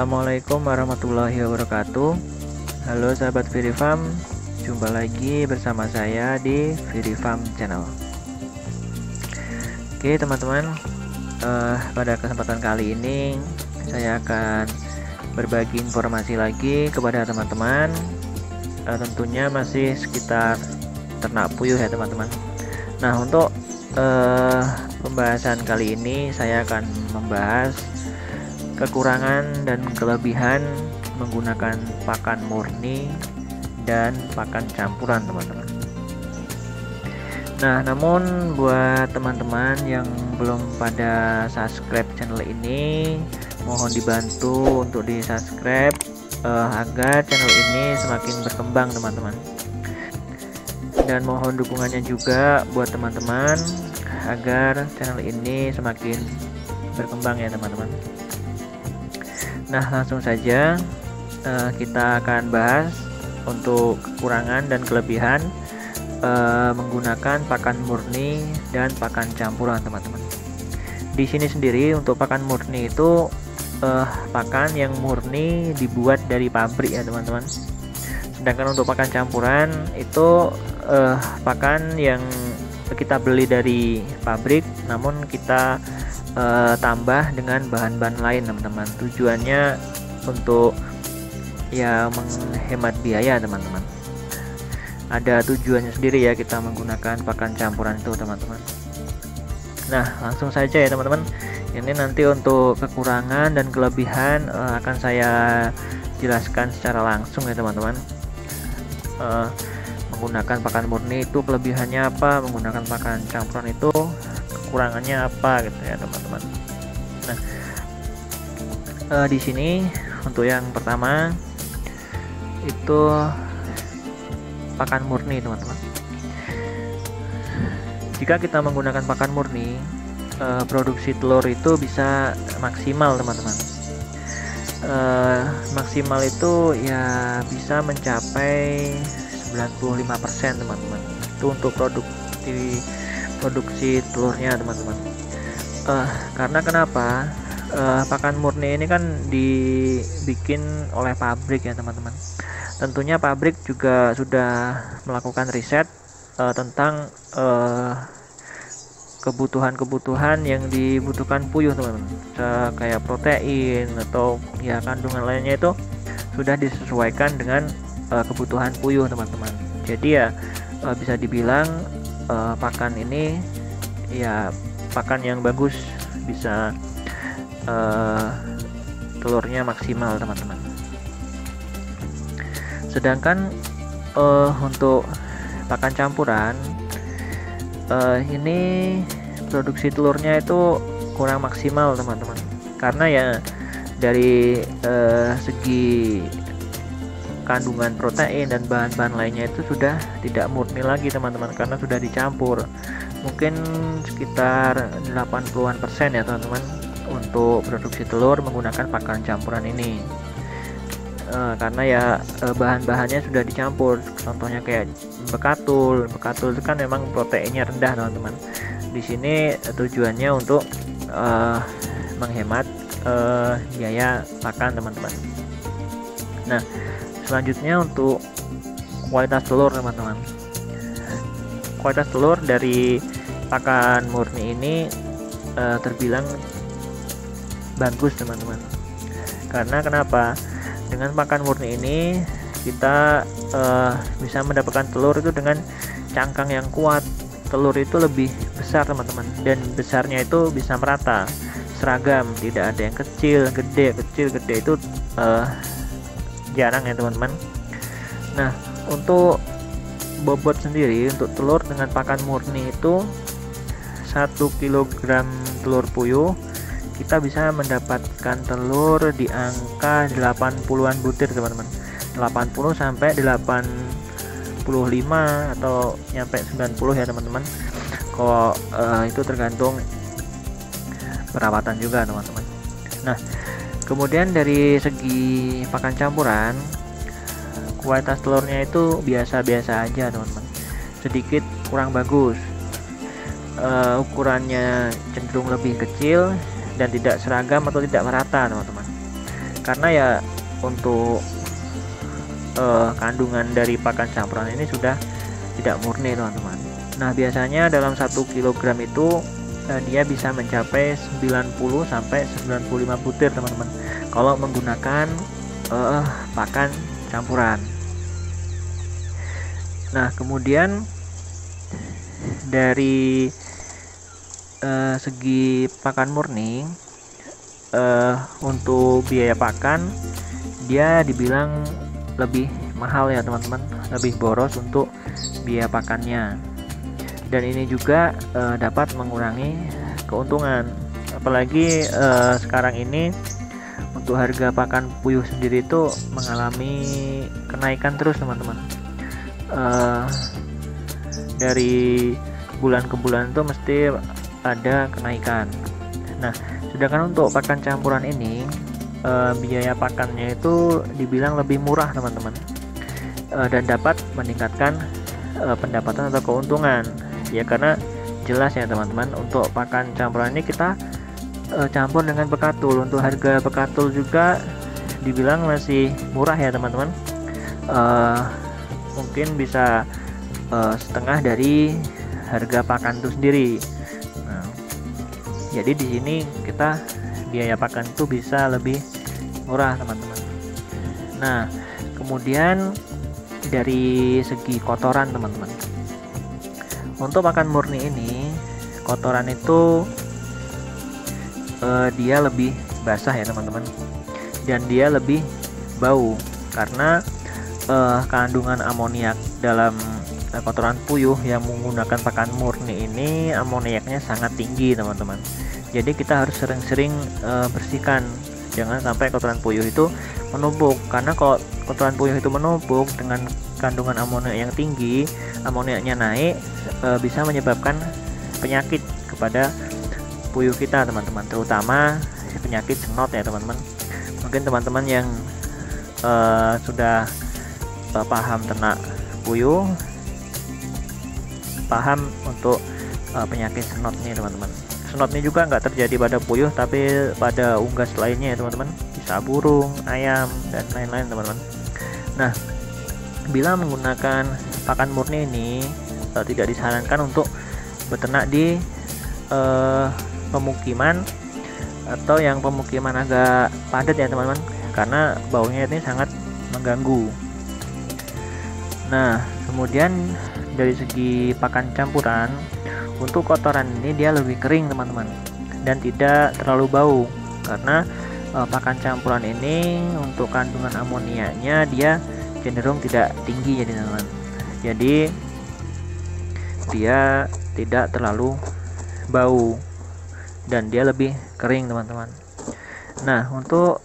Assalamualaikum warahmatullahi wabarakatuh. Halo sahabat Verifarm, jumpa lagi bersama saya di Verifarm Channel. Oke teman-teman, pada kesempatan kali ini saya akan berbagi informasi lagi kepada teman-teman. Tentunya masih sekitar ternak puyuh ya teman-teman. Nah, untuk pembahasan kali ini saya akan membahas kekurangan dan kelebihan menggunakan pakan murni dan pakan campuran teman-teman. Nah, namun buat teman-teman yang belum pada subscribe channel ini, mohon dibantu untuk di subscribe agar channel ini semakin berkembang teman-teman. Dan mohon dukungannya juga buat teman-teman agar channel ini semakin berkembang ya teman-teman. Nah, langsung saja kita akan bahas untuk kekurangan dan kelebihan menggunakan pakan murni dan pakan campuran teman-teman. Di sini sendiri untuk pakan murni itu pakan yang murni dibuat dari pabrik ya teman-teman. Sedangkan untuk pakan campuran itu pakan yang kita beli dari pabrik, namun kita tambah dengan bahan-bahan lain teman-teman. Tujuannya untuk ya menghemat biaya teman-teman. Ada tujuannya sendiri ya kita menggunakan pakan campuran itu teman-teman. Nah, langsung saja ya teman-teman. Ini nanti untuk kekurangan dan kelebihan akan saya jelaskan secara langsung ya teman-teman. Menggunakan pakan murni itu kelebihannya apa, menggunakan pakan campuran itu kekurangannya apa gitu ya teman-teman. Nah, di sini untuk yang pertama itu pakan murni teman-teman. Jika kita menggunakan pakan murni, produksi telur itu bisa maksimal teman-teman. Maksimal itu ya bisa mencapai 95% teman-teman. Itu untuk produksi telurnya teman-teman. Karena kenapa? Pakan murni ini kan dibikin oleh pabrik ya teman-teman. Tentunya pabrik juga sudah melakukan riset tentang kebutuhan-kebutuhan yang dibutuhkan puyuh teman-teman, kayak protein atau ya kandungan lainnya itu sudah disesuaikan dengan kebutuhan puyuh teman-teman. Jadi ya bisa dibilang pakan ini ya pakan yang bagus, bisa telurnya maksimal teman-teman. Sedangkan untuk pakan campuran ini produksi telurnya itu kurang maksimal teman-teman, karena ya dari segi kandungan protein dan bahan-bahan lainnya itu sudah tidak murni lagi teman-teman, karena sudah dicampur. Mungkin sekitar 80% ya teman-teman untuk produksi telur menggunakan pakan campuran ini. Karena ya bahan-bahannya sudah dicampur, contohnya kayak bekatul itu kan memang proteinnya rendah teman-teman. Di sini tujuannya untuk menghemat biaya pakan teman-teman. Nah, selanjutnya untuk kualitas telur teman-teman. Kualitas telur dari pakan murni ini terbilang bagus teman-teman. Karena kenapa? Dengan pakan murni ini kita bisa mendapatkan telur itu dengan cangkang yang kuat. Telur itu lebih besar teman-teman, dan besarnya itu bisa merata, seragam, tidak ada yang kecil gede itu jarang ya teman-teman. Nah, untuk bobot sendiri untuk telur dengan pakan murni itu 1 kg telur puyuh kita bisa mendapatkan telur di angka 80-an butir teman-teman. 80 sampai 85 atau nyampe 90 ya teman-teman. Kalau itu tergantung perawatan juga teman-teman. Nah, kemudian dari segi pakan campuran, kualitas telurnya itu biasa-biasa aja teman-teman, sedikit kurang bagus. Ukurannya cenderung lebih kecil dan tidak seragam atau tidak merata teman-teman. karena ya untuk kandungan dari pakan campuran ini sudah tidak murni teman-teman. Nah biasanya dalam 1 kilogram itu dia bisa mencapai 90 sampai 95 butir teman-teman kalau menggunakan pakan campuran. Nah kemudian dari segi pakan murni, untuk biaya pakan dia dibilang lebih mahal ya teman-teman, lebih boros untuk biaya pakannya, dan ini juga dapat mengurangi keuntungan. Apalagi sekarang ini untuk harga pakan puyuh sendiri itu mengalami kenaikan terus teman-teman. Dari bulan ke bulan itu mesti ada kenaikan. Nah sedangkan untuk pakan campuran ini biaya pakannya itu dibilang lebih murah teman-teman, dan dapat meningkatkan pendapatan atau keuntungan ya, karena jelas ya teman-teman, untuk pakan campuran ini kita campur dengan bekatul. Untuk harga bekatul juga dibilang masih murah ya teman-teman, mungkin bisa setengah dari harga pakan itu sendiri. Nah, jadi di sini kita biaya pakan itu bisa lebih murah teman-teman. Nah kemudian dari segi kotoran teman-teman, untuk pakan murni ini kotoran itu dia lebih basah ya teman-teman, dan dia lebih bau karena kandungan amoniak dalam kotoran puyuh yang menggunakan pakan murni ini, amoniaknya sangat tinggi teman-teman. Jadi kita harus sering-sering bersihkan, jangan sampai kotoran puyuh itu menumpuk, karena kalau kotoran puyuh itu menumpuk dengan kandungan amoniak yang tinggi, amoniaknya naik, bisa menyebabkan penyakit kepada puyuh kita teman-teman, terutama penyakit senot ya teman-teman. Mungkin teman-teman yang sudah paham ternak puyuh paham untuk penyakit senot nih teman-teman. Senot ini juga nggak terjadi pada puyuh tapi pada unggas lainnya ya teman-teman, bisa burung, ayam, dan lain-lain teman-teman. Nah bila menggunakan pakan murni ini tidak disarankan untuk beternak di pemukiman atau yang pemukiman agak padat ya teman-teman, karena baunya ini sangat mengganggu. Nah kemudian dari segi pakan campuran, untuk kotoran ini dia lebih kering teman-teman, dan tidak terlalu bau, karena pakan campuran ini untuk kandungan amoniaknya dia cenderung tidak tinggi jadi teman-teman, jadi dia tidak terlalu bau dan dia lebih kering teman-teman. Nah untuk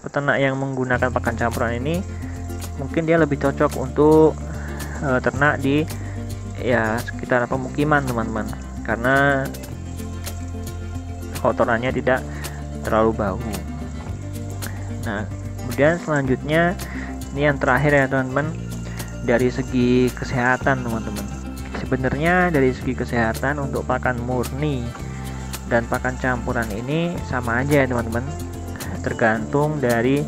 peternak yang menggunakan pakan campuran ini mungkin dia lebih cocok untuk ternak di ya sekitar pemukiman teman-teman, karena kotorannya tidak terlalu bau. Nah kemudian selanjutnya ini yang terakhir ya teman-teman, dari segi kesehatan teman-teman. Sebenarnya dari segi kesehatan untuk pakan murni dan pakan campuran ini sama aja ya teman-teman, tergantung dari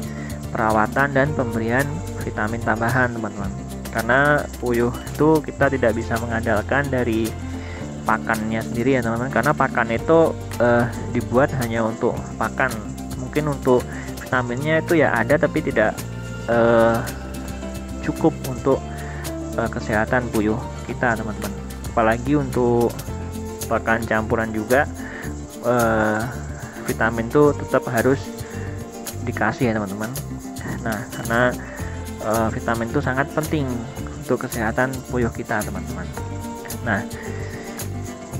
perawatan dan pemberian vitamin tambahan teman-teman. Karena puyuh itu kita tidak bisa mengandalkan dari pakannya sendiri ya teman-teman, karena pakan itu dibuat hanya untuk pakan. Mungkin untuk vitaminnya itu ya ada tapi tidak cukup untuk kesehatan puyuh kita teman-teman. Apalagi untuk pakan campuran juga vitamin itu tetap harus dikasih ya teman-teman. Nah karena vitamin itu sangat penting untuk kesehatan puyuh kita teman-teman. Nah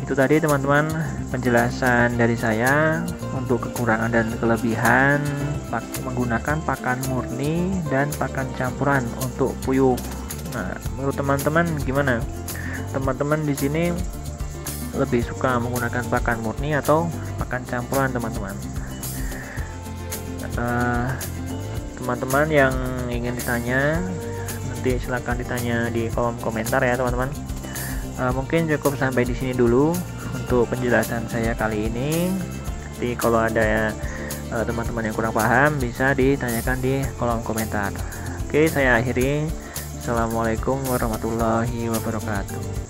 itu tadi teman-teman penjelasan dari saya untuk kekurangan dan kelebihan menggunakan pakan murni dan pakan campuran untuk puyuh. Nah menurut teman-teman gimana? Teman-teman di sini lebih suka menggunakan pakan murni atau pakan campuran teman-teman? Teman-teman yang ingin ditanya nanti silahkan ditanya di kolom komentar ya teman-teman. Mungkin cukup sampai di sini dulu untuk penjelasan saya kali ini. Nanti kalau ada teman-teman yang kurang paham bisa ditanyakan di kolom komentar. Oke, saya akhiri. Assalamualaikum warahmatullahi wabarakatuh.